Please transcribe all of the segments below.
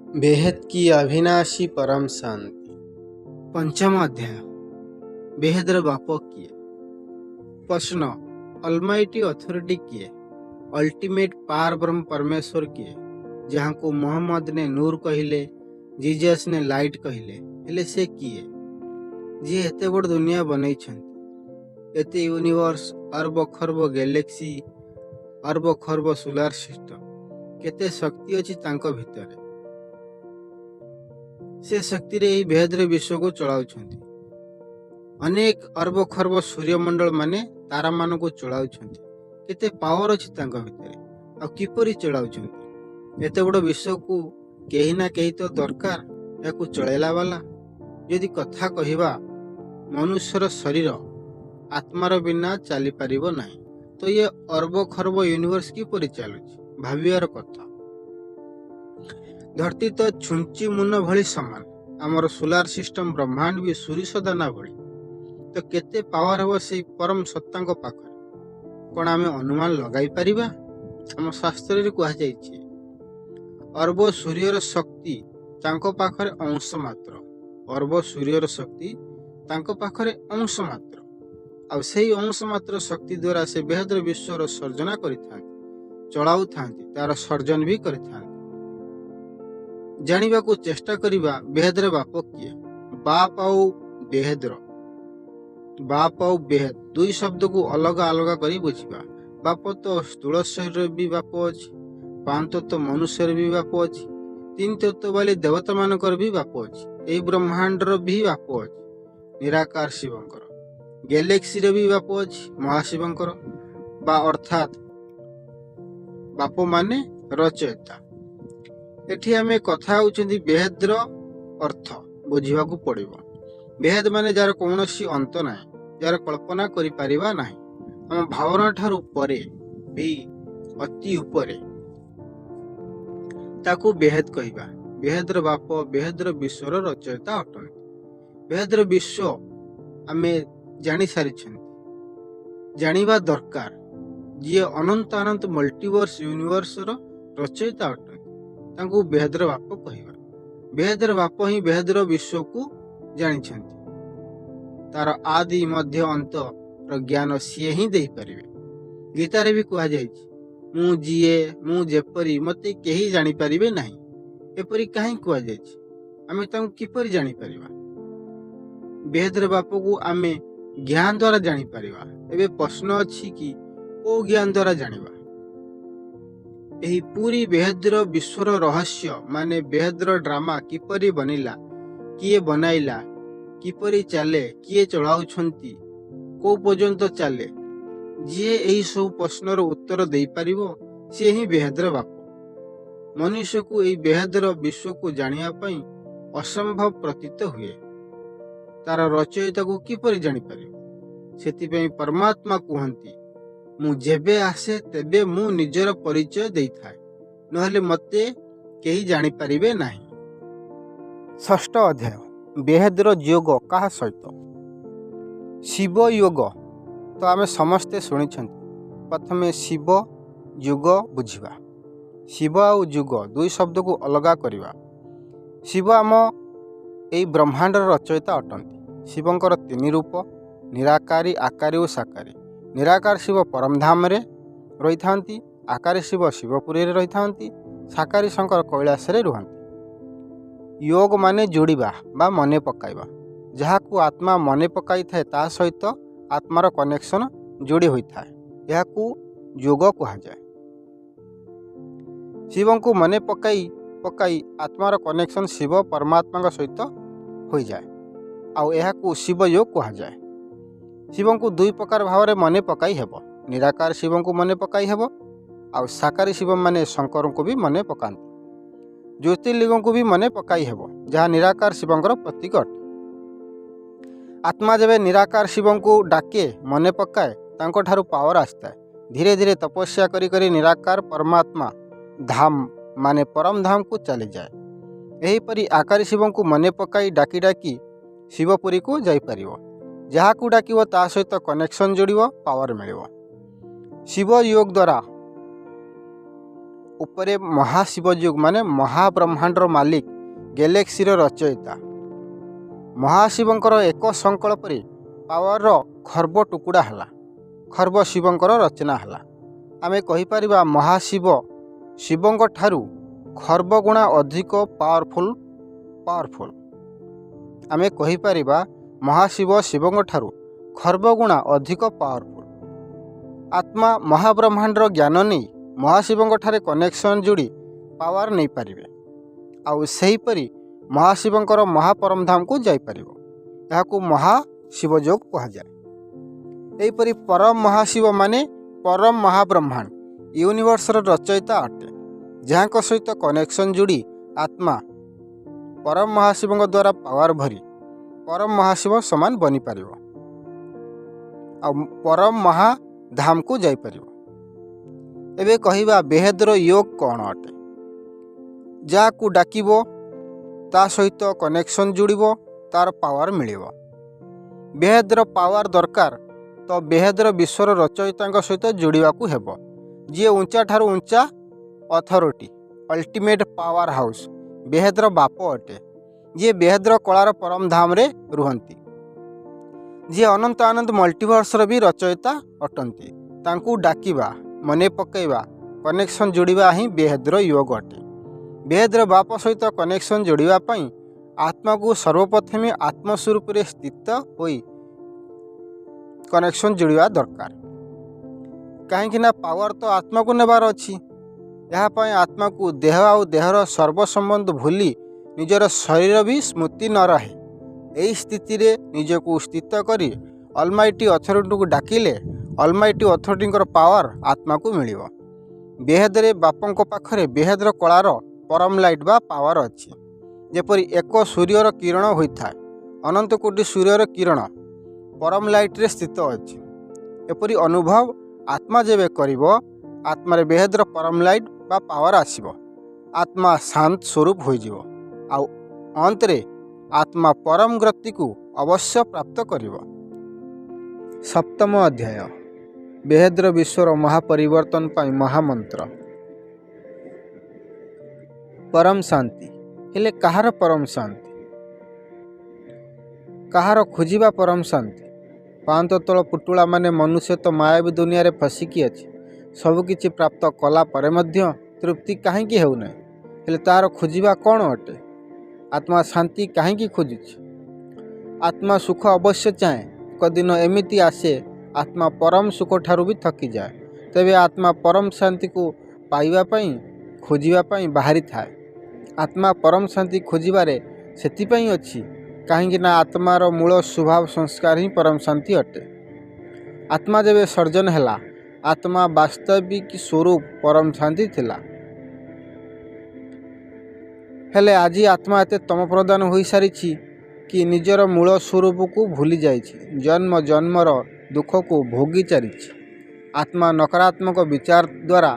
बेहद की अविनाशी परम शांति। पंचम अध्याय। बेहदर बाप किए? प्रश्न। अलमाइटी अथॉरिटी किए? अल्टीमेट पावर ब्रह्म परमेश्वर किए? जहाँ को मोहम्मद ने नूर कहले, जीजस ने लाइट कहले, हेले से किए? जी एते बड़ दुनिया बनई छंती, एते यूनिवर्स, अरब खरब गैलेक्सी, अरब खरब सोलार सिस्टम, केते शक्ति अछि तांको भितरे। से शक्ति रे बेहदर विश्व को चलाउछंती। अनेक अरब खरब सूर्यमंडल माने तारा मान को चलाउछंती। केते पावर अछि तांको भितरे, आ किपरि चलाउछंती? एते बड़ विश्व को केही ना केही तो दरकार याकू चलेला वाला। यदि कथा कहिबा मनुष्यर शरीर आत्मार बिना चली पारिबो नाही, तो ये अरब खरब यूनिवर्स किपरि चलुछि भाबियार कथा। धरती तो छुंची मुन भली समान, आमर सोलार सिस्टम ब्रह्मांड भी सूर्य दाना भली। तो केते पावर हबो से परम सत्तांक पाखरे? कोन आमे अनुमान लगाई परिबा? हम शास्त्र रे कहा जायछि, अरब सूर्यर शक्ति तांको पाखरे अंश मात्र। अरब सूर्यर शक्ति तांको पाखरे अंश मात्र, आ सेही अंश मात्र शक्ति द्वारा से बेहदर विश्वर सर्जना करिथांती, चलाउ थांती, तार सर्जन भी करिथांती। जानिबा को चेष्टा करिबा बेहदर बाप किए? बाप आउ बेहदर, बाप आउ बेहद दुई शब्द को अलग अलग करी बुझिबा। बाप तो स्थूल शरीर भी बाप अछि, पांच तो मनुष्य भी बाप अछि, तीन तत्व वाले देवता मानकर भी बाप अछि, एई ब्रह्मांडर भी बाप अछि निराकार शिवंकर, गैलेक्सी रे भी बाप अछि महाशिवंकर, बा अर्थात बाप माने रचयिता। एठी आमे कथा होउछंती बेहदर अर्थ बुझिबाकू पड़िबो। बेहद माने जार कौनसी अंत नाही, जार कल्पना करि पारिबा नाही, हम भावना ठारू परे भी अति उपरे, ताकू बेहद कहिबा। बेहदर बाप बेहदर विश्वर रचयिता अटंती। बेहदर विश्व आमे जानि सारिछंती, जानिबा दरकार। जी अनंत अनंत मल्टीवर्स यूनिवर्स रचयिता अटंती, तांकू बेहदर बाप कहिबा। बेहदर बाप ही बेहदर विश्व को जानिछंती। तार आदि मध्य अंत ज्ञान सीए ही दे परिबे। गीतारे भी कहा जायछि, मु जिए मु जेपरि मते केही जानि परिबे नाही। एपरि काहे कहा जायछि? आमे तांकू किपरि जानि परिबा? बेहदर बाप को आमे ज्ञान द्वारा जानि परिबा। एबे प्रश्न अछि कि को ज्ञान द्वारा जानिबा? एही पूरी बेहदर विश्वर रहस्य माने बेहदर ड्रामा किपरि बनिला, किए बनाइला, किपरि चले, किए चलाउछंती, को पर्यंत चले, जे एही सब प्रश्नर उत्तर दे परिबो से ही बेहदर बाप। मनुष्य को एही बेहदर विश्व को जानिया पई असंभव प्रतीत हुए। तार रचयिता को किपरि जानि परिबो? सेति पई परमात्मा कहंती, मु जेबे आसे तेबे मु निजर परिचय देइथाय, नहले मते केही जानि परिबे नाही। षष्ठ अध्याय। बेहदर योग कहा सहित? शिव योग तो आमे समस्ते शुणिछंती। प्रथमे शिव युग बुझिबा। शिव आउ युग दुई शब्द को अलगा करिबा। शिव आम एई ब्रह्मांडर रचयिता अटंती। शिवंकर तीन रूप, निराकारी, आकारी और साकारी। निराकार शिव परमधाम रे रही थांती, आकारी शिव शिवपुरी रे रही थांती, साकारी शंकर कैलाश रे रुहंती। योग माने जोड़िबा बा मने पकाइबा। जहाँ को आत्मा मने पकाई थाए ता सहित आत्मार कनेक्शन जोड़ी होई थाए, यह को योग कहा जाए। शिव को मने पकाई पकाई आत्मार कनेक्शन शिव परमात्मा सहित हो जाए, आउ यह को शिव योग कहा जाए। शिव को दुई प्रकार भाव में मने पकाई हेबो। निराकार शिव को मने पकाई हेबो, आउ साकारी शिव माने शंकर को भी मने पकांती। ज्योतिर्लिंग को भी मने पकाई हेबो, जहाँ निराकार शिवंकर प्रतीक अटे। आत्मा जबे निराकार शिव को डाके मने पकाए, तांको ठारू पावर आसता है। धीरे धीरे तपस्या करी करी निराकार परमात्मा धाम माने परम धाम को चले जाए। यही परी आकारी शिव को मने पकाई डाकी डाकी शिवपुरी को जाई परिवो। जहाँ को डाकिवो ता सहित कनेक्शन जोड़िवो, पावर मिलिवो। शिव योग द्वारा उपरे महाशिवयोग माने महाब्रह्मांडर मालिक गैलेक्सीर रचयिता महाशिवंकर एक संकल्प पावर खर्ब टुकुड़ा है खर्ब शिवंकर रचना है। आमे कहीपर महाशिव शिवंक ठारू खर्ब गुणा अधिक पावरफुल आमे कहीपर महाशिव शिवंक ठारू खर्ब गुणा अधिक पावरफुल। आत्मा महाब्रह्मांडर ज्ञान नहीं महाशिवंक ठारे कनेक्शन जोड़ी पावर नहीं पारिबे आउ सेहीपरि महाशिवंकर महापरम धाम को जाइपर यहाकू महाशिवयोग कहुए। यहीपरि परम महाशिव माने परम महाब्रह्मांड यूनिवर्सर रचयिता अटे जहाँ सहित कनेक्शन जोड़ी आत्मा परम महाशिव द्वारा पावर भरी परम महाशिव समान बनी पार परम महाधाम को जाइपर। एबे कहिबा बेहेद्र योग कौन अटे जाकू डाकिबो ता सहित कनेक्शन जुड़िबो तार पावर मिलिबो। बेहेद्र पावर दरकार तो बेहेद्र विश्वर रचयिता सहित जोड़ाकू हेबो जी ऊंचा ठारू ऊंचा अथॉरिटी अल्टीमेट पावर हाउस बेहेद्र बाप अटे जी बेहेद्र कलार परम धाम रे रुहंती जी अनंत आनंद मल्टीवर्सर भी रचयिता अटंती तांकू डाकिबा मने पकईबा कनेक्शन जोड़िबा ही बेहेद्र योग अटे। बेहेद्र बाप सहित कनेक्शन जोड़िबा पई आत्मा को सर्वप्रथमे आत्मस्वरूप रे स्थित होई कनेक्शन जोड़िबा दरकार कहीं ना पावर तो आत्मा को नेबार अच्छी यापाई आत्मा को देह आउ देहर सर्वसंबंध भूली निजर शरीर भी स्मृति न रहे यही स्थिति रे निजको स्थित करी अलमाइटी अथॉरिटी को डाकिले अलमाइटी अथॉरिटी पावर आत्मा को मिलिबो। बेहेद्रे बापंक पाखरे बेहेद्र कलार परम लाइट बा पावर अच्छी जेपरी एक सूर्यर किरण होता है अनंत कोटि सूर्यर किरण परम लाइट रे स्थित अच्छी एपरी अनुभव आत्मा जेबे करिवो आत्मारे बेहेद्र परम लाइट बा पावर आसीबो आत्मा शांत स्वरूप हो जिवो आउ अंतरे आत्मा परम गति को अवश्य प्राप्त करिवो। सप्तम अध्याय बेहेद्र विश्वर महापरिवर्तन पाई महामंत्र परम शांति हेले कहार परम शांति कहार खोजिबा परम शांति पांत तल पुटुला माने मनुष्य तो मायावी दुनिया रे फसिकी अछि सबकिछि प्राप्त कला परे मध्य तृप्ति काहेकि हेउना हेले तार खोजिबा कौन अटे आत्मा शांति काहेकि खोजुछि आत्मा सुख अवश्य चाहे एक दिन एमिति आसे आत्मा परम सुख ठारू भी थकी जाए तेबे आत्मा परम शांति को पाइबा पई खोजिबा पई बाहरी थाए आत्मा परम शांति खोजिबारे सेतिपई अछि कहीं ना आत्मार मूल स्वभाव संस्कार ही परम शांति अटे। आत्मा जब सर्जन हैला आत्मा वास्तविक स्वरूप परम शांति थिला हेले आज आत्मा एते तम प्रदान हो सारी कि निजर मूल स्वरूप को भूली जाइछि जन्म जन्मर दुख को भोगी चारी आत्मा नकारात्मक विचार द्वारा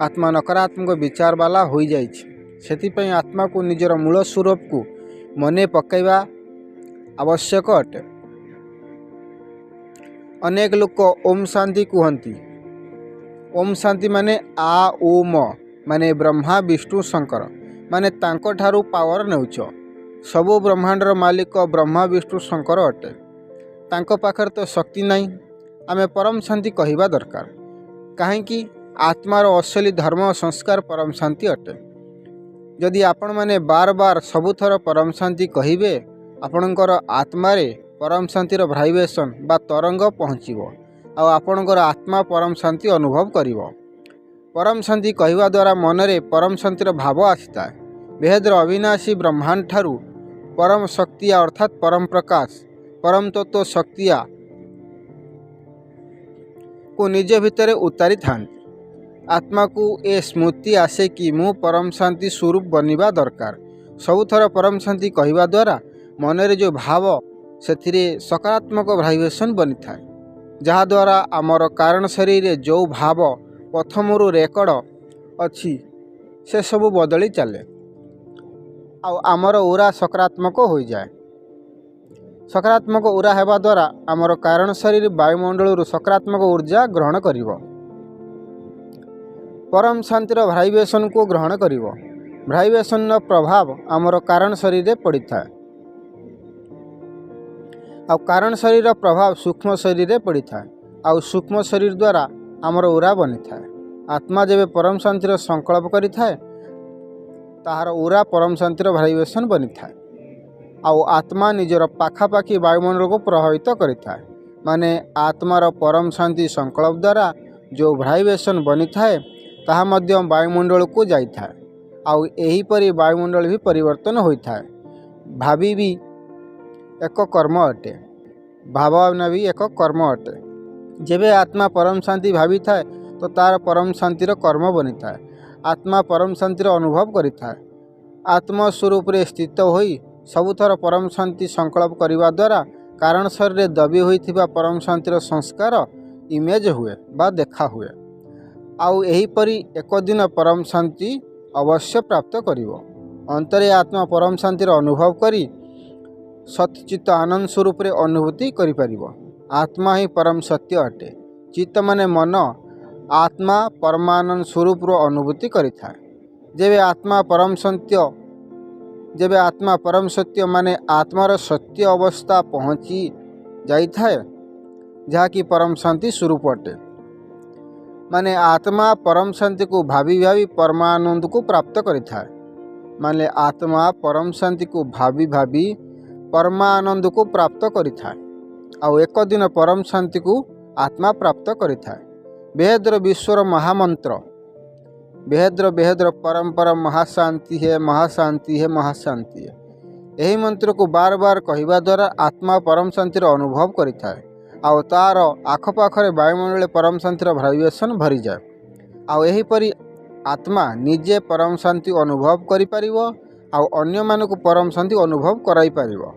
आत्मा नकारात्मक विचार वाला हो जाइछि सेतिपई आत्मा को निजर मूल स्वरूप को मने पकईबा आवश्यक अटे। अनेक लोक ओम शांति कहती ओम शांति माने आ ओम माने ब्रह्मा विष्णु शंकर माने तांको ठारू पावर नेउछ सबु ब्रह्मांडर मालिक ब्रह्मा विष्णु शंकर अटे तांको पाखर तो शक्ति नहीं आमे परम शांति कहिबा दरकार काहेकि आत्मार असली धर्म संस्कार परम शांति अटे। जदि आपण माने बार बार सबुथर परम शांति कहिबे आपणकर आत्मारे परम शांतिर भाइब्रेशन बा तरंग पहुँचो आ आपणकर आत्मा परम शांति अनुभव करिवो। परम शांति कहिबा द्वारा मनरे परम शांतिर भाव आसीता बेहेद्र अविनाशी ब्रह्मांड ठारू परम शक्तिया अर्थात परम प्रकाश परम तत्व शक्तिया को निज भितरे उतारी थांती आत्मा को ए स्मृति आसे कि मु परम शांति स्वरूप बनिबा दरकार सबुथर परम शांति कहिबा द्वारा मनरे जो भाव सेथिरे सकारात्मक भाइब्रेशन बनी थाए जहा द्वारा आमर कारण शरीर जो भाव प्रथमरु रेकर्ड अच्छी से सबु बदली चले आमर उरा सकारात्मक हो जाए सकारात्मक उरा हेबा द्वारा आमर कारण शरीर वायुमंडल सकारात्मक ऊर्जा ग्रहण करिवो परम शांतिर भाइब्रेशन को ग्रहण करिवो। भाइब्रेशन प्रभाव आमर कारण शरीर पड़ी था। आ कारण शरीर प्रभाव सूक्ष्म शरीर पड़ी था। आ सूक्ष्म शरीर द्वारा आमर उरा बनी था। आत्मा जब परम शांतिर संकल्प करि थाए ताहार उरा परम शांतिर भाइब्रेशन बनी थाए। आउ आत्मा निजर पाखापाखी वायुमंडल को प्रभावित करि थाए। माने आत्मार परम शांति संकल्प द्वारा जो भाइब्रेशन बनी थाए ताहा मध्य वायुमंडल को जाई थाए। आउ एही परि वायुमंडल भी परिवर्तन होई थाए। भावी भी एक कर्म अटे, भावना भी एक कर्म अटे। जेबे आत्मा परम शांति भावी थाए तो तार परम शांतिर कर्म बनी थाए। आत्मा परम शांतिर अनुभव करि थाए। आत्मस्वरूप रे स्थित होई सबुथर परम शांति संकल्प करिवा द्वारा कारण शरीर दबी होइथिबा परम शांतिर संस्कार इमेज हुए बा देखा हुए। आउ एही परि एक दिन परम शांति अवश्य प्राप्त करिवो। अंतरे आत्मा परम शांतिर अनुभव करी सतचित्त आनंद स्वरूप रे अनुभूति करि परिवो। आत्मा ही परम सत्य अटे। चित्त माने मन आत्मा परमानंद स्वरूप रो अनुभूति करि थाए। जेबे आत्मा परम सत्य माने आत्मार सत्य अवस्था पहुँची जाई थाए जहा कि परम शांति स्वरूप अटे। माने आत्मा परम शांति को भावी भावी परमानंद को प्राप्त करि थाए। माने आत्मा परम शांति को भावी भावी परमानंद को प्राप्त करि थाए। आउ एक दिन परम शांति को आत्मा प्राप्त करि थाए। बेहद्र विश्वर महामंत्र बेहद्र बेहद्र परम परम महाशांति है, महाशांति है, महाशांति है। यही मंत्र को बार बार कहवा द्वारा आत्मा परम शांतिर अनुभव करि थाए। आउ तार आखपाखरे वायुमंडल परम शांतिर भाइब्रेशन भरी जाए। आउ एही परि आत्मा निजे परम शांति अनुभव करि परिवो। आउ अन्य मानकु परम शांति अनुभव कराई परिवो।